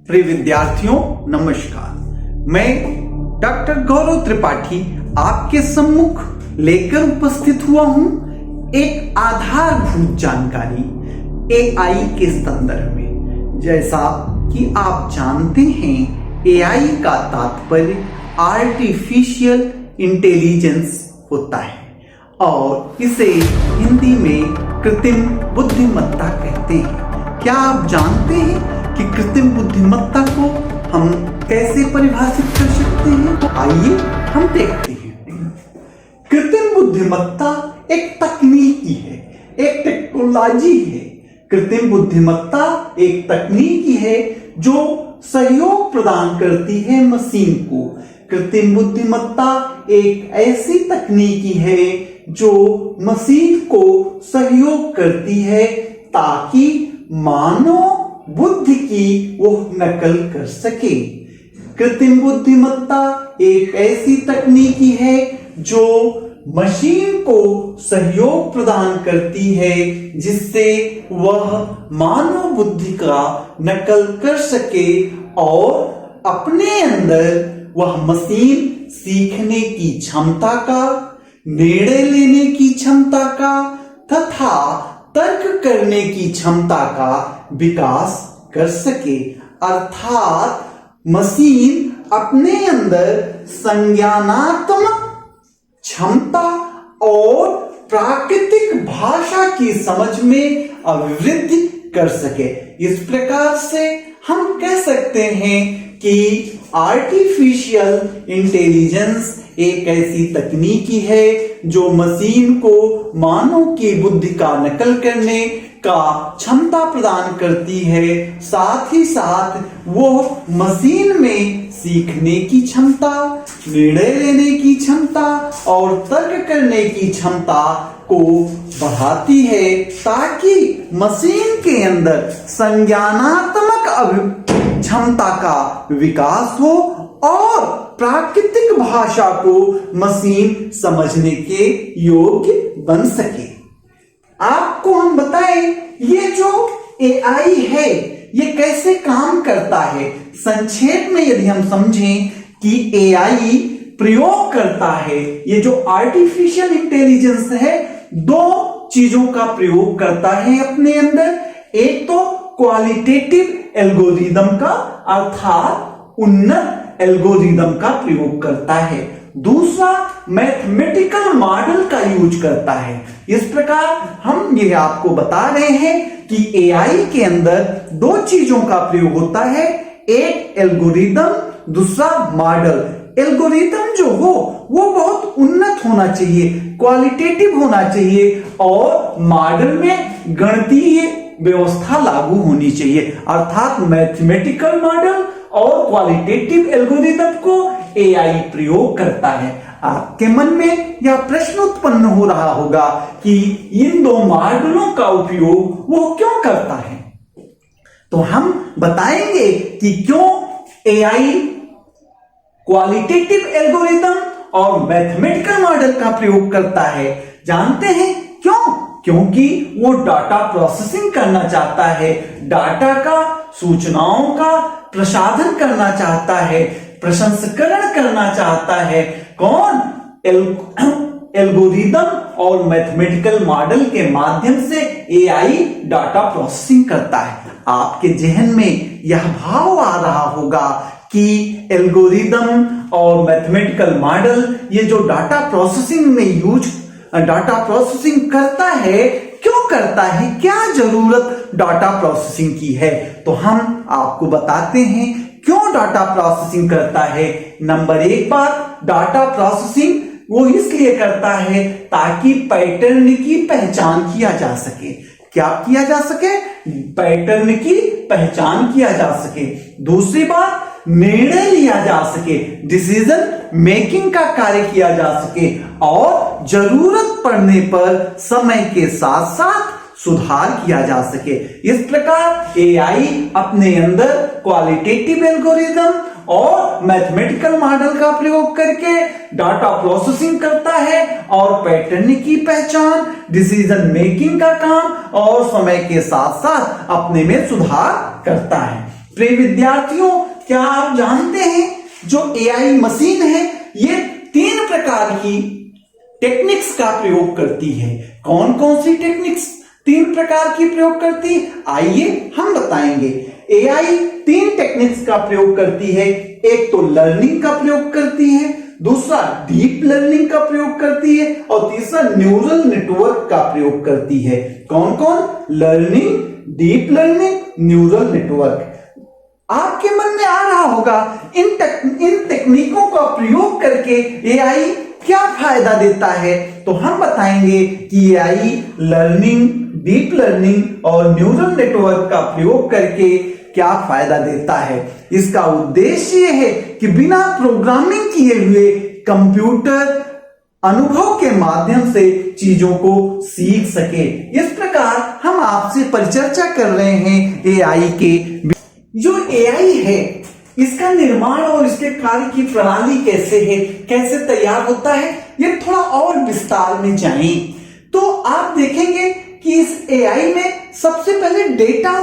प्रिय विद्यार्थियों नमस्कार। मैं डॉक्टर गौरव त्रिपाठी आपके सम्मुख लेकर उपस्थित हुआ हूं एक आधारभूत जानकारी एआई के संदर्भ में। जैसा कि आप जानते हैं, एआई का तात्पर्य आर्टिफिशियल इंटेलिजेंस होता है और इसे हिंदी में कृत्रिम बुद्धिमत्ता कहते हैं। क्या आप जानते हैं कि कृत्रिम बुद्धिमत्ता को हम कैसे परिभाषित कर सकते हैं? तो आइए हम देखते हैं। कृत्रिम बुद्धिमत्ता एक तकनीकी है, एक टेक्नोलॉजी है। कृत्रिम बुद्धिमत्ता एक तकनीकी है जो सहयोग प्रदान करती है मशीन को। कृत्रिम बुद्धिमत्ता एक ऐसी तकनीकी है जो मशीन को सहयोग करती है ताकि मानव बुद्धि की वो नकल कर सके। कृत्रिम बुद्धिमत्ता एक ऐसी तकनीकी है जो मशीन को सहयोग प्रदान करती है जिससे वह मानव बुद्धि का नकल कर सके और अपने अंदर वह मशीन सीखने की क्षमता का, निर्णय लेने की क्षमता का तथा तर्क करने की क्षमता का विकास कर सके। अर्थात मशीन अपने अंदर संज्ञानात्मक क्षमता और प्राकृतिक भाषा की समझ में अभिवृद्धि कर सके। इस प्रकार से हम कह सकते हैं कि आर्टिफिशियल इंटेलिजेंस एक ऐसी तकनीकी है जो मशीन को मानव की बुद्धि का नकल करने का क्षमता प्रदान करती है। साथ ही साथ वो मशीन में सीखने की क्षमता, निर्णय लेने की क्षमता और तर्क करने की क्षमता को बढ़ाती है ताकि मशीन के अंदर संज्ञानात्मक क्षमता का विकास हो और प्राकृतिक भाषा को मशीन समझने के योग्य बन सके। आपको हम बताएं ये जो एआई है ये कैसे काम करता है। संक्षेप में यदि हम समझें कि एआई प्रयोग करता है, ये जो आर्टिफिशियल इंटेलिजेंस है दो चीजों का प्रयोग करता है अपने अंदर। एक तो क्वालिटेटिव एल्गोरिदम का अर्थात उन्नत एल्गोरिदम का प्रयोग करता है, दूसरा मैथमेटिकल मॉडल का यूज करता है। इस प्रकार हम ये आपको बता रहे हैं कि एआई के अंदर दो चीजों का प्रयोग होता है, एक एल्गोरिदम, दूसरा मॉडल। एल्गोरिदम जो हो वो बहुत उन्नत होना चाहिए, क्वालिटेटिव होना चाहिए और मॉडल में गणितीय व्यवस्था लागू होनी चाहिए। अर्थात मैथमेटिकल मॉडल और क्वालिटेटिव एल्गोरिदम को एआई प्रयोग करता है। आपके मन में यह प्रश्न उत्पन्न हो रहा होगा कि इन दो मॉडलों का उपयोग वो क्यों करता है। तो हम बताएंगे कि क्यों एआई क्वालिटेटिव एल्गोरिदम और मैथमेटिकल मॉडल का प्रयोग करता है। जानते हैं क्यों? क्योंकि वो डाटा प्रोसेसिंग करना चाहता है, डाटा का, सूचनाओं का प्रसाधन करना चाहता है, प्रसंस्करण करना चाहता है। कौन? एल्गोरिदम और मैथमेटिकल मॉडल के माध्यम से एआई डाटा प्रोसेसिंग करता है। आपके जहन में यह भाव आ रहा होगा कि एल्गोरिदम और मैथमेटिकल मॉडल ये जो डाटा प्रोसेसिंग में डाटा प्रोसेसिंग करता है, क्यों करता है, क्या जरूरत डाटा प्रोसेसिंग की है। तो हम आपको बताते हैं क्यों डाटा प्रोसेसिंग करता है। नंबर एक बात, डाटा प्रोसेसिंग वो इसलिए करता है ताकि पैटर्न की पहचान किया जा सके। क्या किया जा सके? पैटर्न की पहचान किया जा सके। दूसरी बात, निर्णय लिया जा सके, डिसीजन मेकिंग का कार्य किया जा सके और जरूरत पड़ने पर समय के साथ साथ सुधार किया जा सके। इस प्रकार एआई अपने अंदर क्वालिटेटिव एल्गोरिदम और मैथमेटिकल मॉडल का प्रयोग करके डाटा प्रोसेसिंग करता है और पैटर्न की पहचान, डिसीजन मेकिंग का काम और समय के साथ साथ अपने में सुधार करता है। प्रिय विद्यार्थियों, क्या आप जानते हैं जो एआई मशीन है ये 3 प्रकार की टेक्निक्स का प्रयोग करती है। कौन कौन सी टेक्निक्स 3 प्रकार की प्रयोग करती है, आइए हम बताएंगे। एआई 3 टेक्निक्स का प्रयोग करती है। एक तो लर्निंग का प्रयोग करती है, दूसरा डीप लर्निंग का प्रयोग करती है और तीसरा न्यूरल नेटवर्क का प्रयोग करती है। कौन कौन? Learning, deep learning, neural network. आपके मन में आ रहा होगा इन तकनीकों का प्रयोग करके एआई क्या फायदा देता है, तो हम बताएंगे कि एआई लर्निंग, डीप लर्निंग और न्यूरल नेटवर्क का प्रयोग करके क्या फायदा देता है। इसका उद्देश्य यह है कि बिना प्रोग्रामिंग किए हुए कंप्यूटर अनुभव के माध्यम से चीजों को सीख सके। इस प्रकार हम आपसे परिचर्चा कर रहे हैं एआई के। जो एआई है इसका निर्माण और इसके कार्य की प्रणाली कैसे है, कैसे तैयार होता है, ये थोड़ा और विस्तार में जाएं तो आप देखेंगे कि इस एआई में सबसे पहले डेटा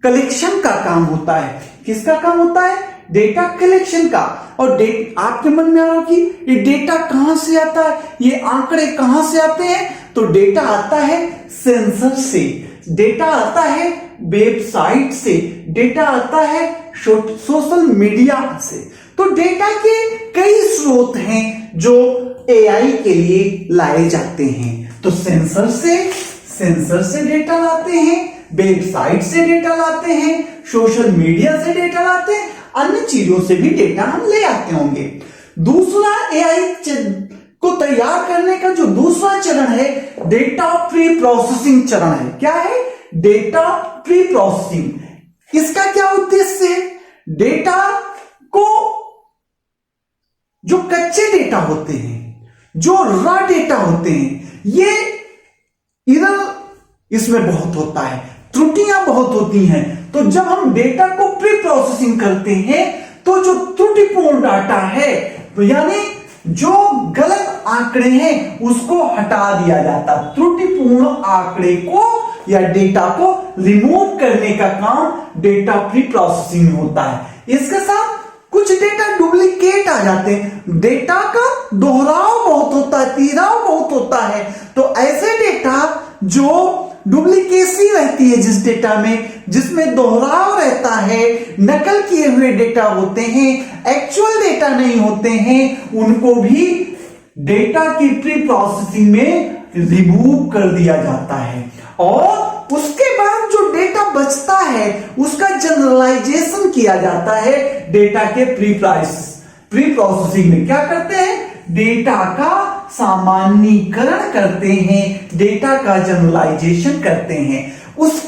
कलेक्शन का काम होता है। किसका काम होता है? डेटा कलेक्शन का। और आपके मन में आ रहा कि ये डेटा कहां से आता है, ये आंकड़े कहां से आते हैं, तो डेटा आता है सेंसर से, डेटा आता है वेबसाइट से, डेटा आता है सोशल मीडिया से। तो डेटा के कई स्रोत हैं जो एआई के लिए लाए जाते हैं। तो सेंसर से डेटा लाते हैं, वेबसाइट से डेटा लाते हैं, सोशल मीडिया से डेटा लाते हैं, अन्य चीजों से भी डेटा हम ले आते होंगे। दूसरा एआई को तैयार करने का जो दूसरा चरण है डेटा प्री प्रोसेसिंग चरण है। क्या है? Data pre processing. इसका क्या उद्देश्य है? डेटा को, जो कच्चे डेटा होते हैं, जो रॉ डेटा होते हैं, ये इधर इसमें बहुत होता है, त्रुटियां बहुत होती हैं। तो जब हम डेटा को प्री प्रोसेसिंग करते हैं तो जो त्रुटिपूर्ण डाटा है, यानी जो गलत आंकड़े हैं उसको हटा दिया जाता है। त्रुटिपूर्ण आंकड़े को या डेटा को रिमूव करने का काम डेटा प्री प्रोसेसिंग में होता है। इसके साथ कुछ डेटा डुप्लीकेट आ जाते हैं, डेटा का दोहराव बहुत होता है, तिराव बहुत होता है। तो ऐसे डेटा जो डुप्लीकेसी रहती है, जिस डेटा में जिसमें दोहराव रहता है, नकल किए हुए डेटा होते हैं, एक्चुअल डेटा नहीं होते हैं, उनको भी डेटा की प्री प्रोसेसिंग में रिमूव कर दिया जाता है। और उसके बाद जो डेटा बचता है उसका जनरलाइजेशन किया जाता है। डेटा के प्री प्रोसेसिंग में क्या करते हैं? डेटा का सामान्यीकरण करते हैं, डेटा का जनरलाइजेशन करते हैं।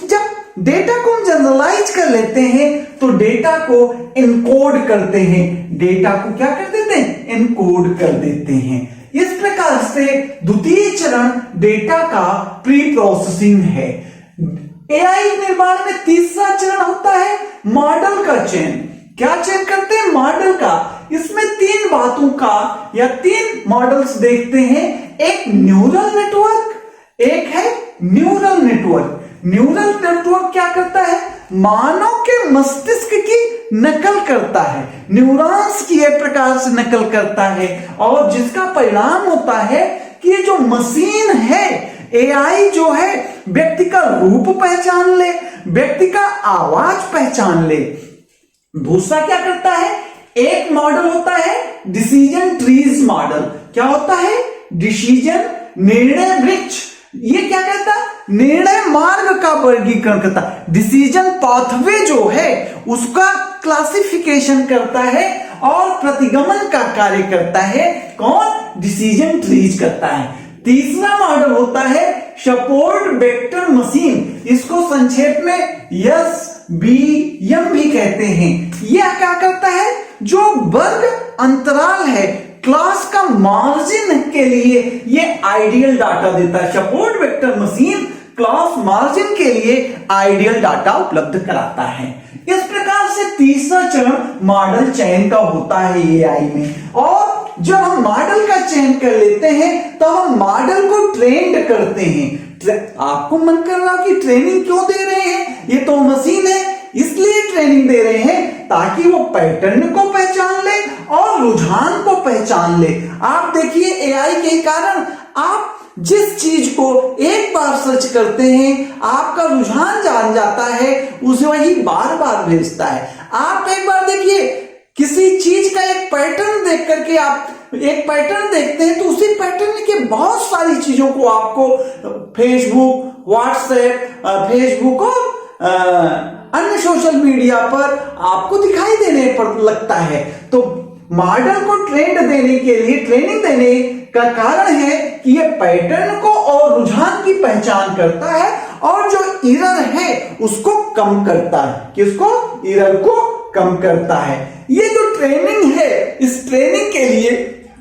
जब डेटा को हम जनरलाइज कर लेते हैं तो डेटा को एनकोड करते हैं। डेटा को क्या कर देते हैं? एनकोड कर देते हैं। इस प्रकार से द्वितीय चरण डेटा का प्री प्रोसेसिंग है। एआई निर्माण में तीसरा चरण होता है मॉडल का चयन। क्या चयन करते हैं? मॉडल का। इसमें 3 बातों का या 3 मॉडल्स देखते हैं। एक न्यूरल नेटवर्क, एक है न्यूरल नेटवर्क। न्यूरल नेटवर्क क्या करता है? मानव के मस्तिष्क की नकल करता है, न्यूरॉन्स की एक प्रकार से नकल करता है, और जिसका परिणाम होता है कि ये जो मशीन है, एआई जो है, व्यक्ति का रूप पहचान ले, व्यक्ति का आवाज पहचान ले। दूसरा क्या करता है? एक मॉडल होता है डिसीजन ट्रीज मॉडल। क्या होता है? डिसीजन, निर्णय वृक्ष। ये क्या करता है? निर्णय मार्ग का वर्गीकरण करता है। डिसीजन पाथवे जो है उसका क्लासिफिकेशन करता है और प्रतिगमन का कार्य करता है। कौन? डिसीजन ट्रीज करता है। तीसरा मॉडल होता है सपोर्ट वेक्टर मशीन। इसको संक्षेप में SVM भी कहते हैं। यह क्या करता है? जो वर्ग अंतराल है, क्लास का मार्जिन के लिए ये आइडियल डाटा देता है। Support vector machine class margin के लिए आइडियल डाटा उपलब्ध कराता है। इस प्रकार से तीसरा चरण मॉडल चयन का होता है एआई में। और जब हम मॉडल का चयन कर लेते हैं तो हम मॉडल को ट्रेंड करते हैं। आपको मन कर रहा कि ट्रेनिंग क्यों दे रहे हैं, ये तो मशीन है, इसलिए ट्रेनिंग दे रहे हैं ताकि वो पैटर्न को पहचान ले और रुझान को पहचान ले। आप देखिए एआई के कारण आप जिस चीज को एक बार सर्च करते हैं आपका रुझान जान जाता है, उसे वही बार बार भेजता है। आप एक बार देखिए किसी चीज का एक पैटर्न देख करके आप एक पैटर्न देखते हैं तो उसी पैटर्न के बहुत सारी चीजों को आपको फेसबुक, व्हाट्सएप, फेसबुक और अन्य सोशल मीडिया पर आपको दिखाई देने पर लगता है। तो मॉडल को ट्रेनिंग देने का कारण है कि ये पैटर्न को और रुझान की पहचान करता है और जो एरर है उसको कम करता है। किसको? एरर को कम करता है। ये जो ट्रेनिंग है, इस ट्रेनिंग के लिए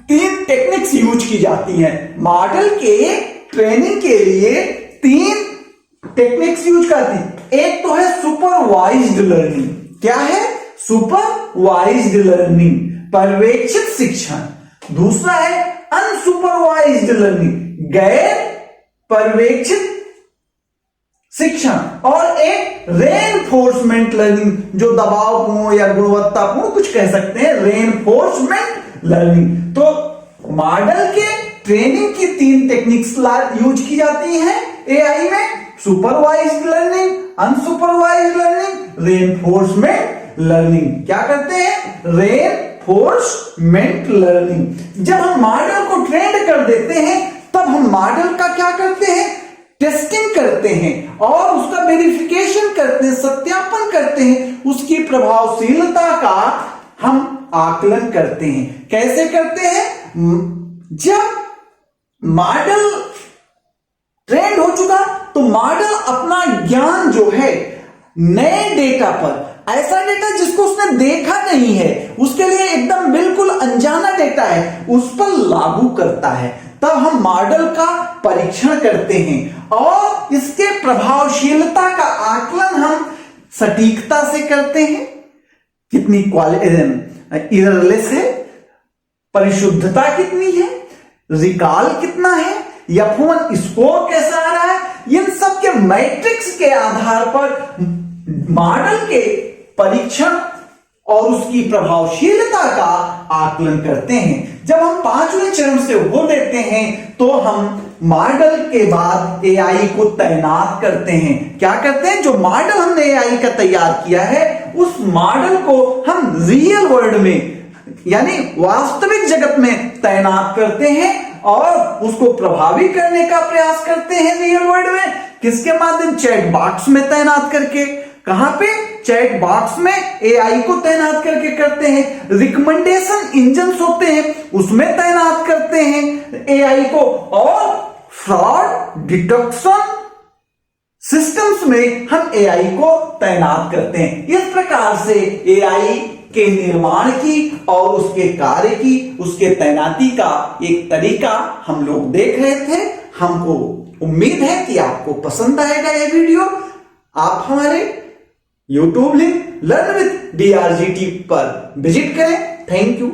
3 टेक्निक्स यूज की जाती हैं। मॉडल के ट्रेनिंग के लिए 3 टेक्निक्स यूज करती है। एक तो है सुपरवाइज्ड लर्निंग। क्या है? सुपरवाइज्ड लर्निंग, पर्यवेक्षित शिक्षण। दूसरा है अनसुपरवाइज्ड लर्निंग, गैर पर्यवेक्षित शिक्षण। और एक रेनफोर्समेंट लर्निंग, जो दबावपूर्ण या गुणवत्तापूर्ण कुछ कह सकते हैं, रेनफोर्समेंट लर्निंग। तो मॉडल के ट्रेनिंग की 3 टेक्निक्स यूज की जाती हैं एआई में: supervised learning, unsupervised learning, reinforcement learning. क्या करते हैं? Reinforcement learning. जब हम मॉडल को ट्रेन कर देते हैं तब हम मॉडल का क्या करते हैं? टेस्टिंग करते हैं और उसका वेरिफिकेशन करते हैं, सत्यापन करते हैं। उसकी प्रभावशीलता का हम आकलन करते हैं। कैसे करते हैं? जब मॉडल ट्रेंड हो चुका तो मॉडल अपना ज्ञान जो है नए डेटा पर, ऐसा डेटा जिसको उसने देखा नहीं है, उसके लिए एकदम बिल्कुल अनजाना डेटा है, उस पर लागू करता है। तब हम मॉडल का परीक्षण करते हैं और इसके प्रभावशीलता का आकलन हम सटीकता से करते हैं। कितनी एररलेस है, परिशुद्धता कितनी है, रिकॉल कितना है, F1 स्कोर कैसा आ रहा है, इन सब के मैट्रिक्स के आधार पर मॉडल के परीक्षण और उसकी प्रभावशीलता का आकलन करते हैं। जब हम 5वें चरण से हो लेते हैं तो हम मॉडल के बाद एआई को तैनात करते हैं। क्या करते हैं? जो मॉडल हमने एआई का तैयार किया है उस मॉडल को हम रियल वर्ल्ड में यानी वास्तविक जगत में तैनात करते हैं और उसको प्रभावी करने का प्रयास करते हैं रियल वर्ल्ड में। किसके माध्यम? चैट बॉक्स में तैनात करके। कहां पे? चैट बॉक्स में एआई को तैनात करके करते हैं। रिकमेंडेशन इंजन होते हैं उसमें तैनात करते हैं एआई को, और फ्रॉड डिटेक्शन सिस्टम्स में हम एआई को तैनात करते हैं। इस प्रकार से एआई के निर्माण की और उसके कार्य की, उसके तैनाती का एक तरीका हम लोग देख रहे थे। हमको उम्मीद है कि आपको पसंद आएगा यह वीडियो। आप हमारे YouTube link learn with DRGT पर विजिट करें। Thank you.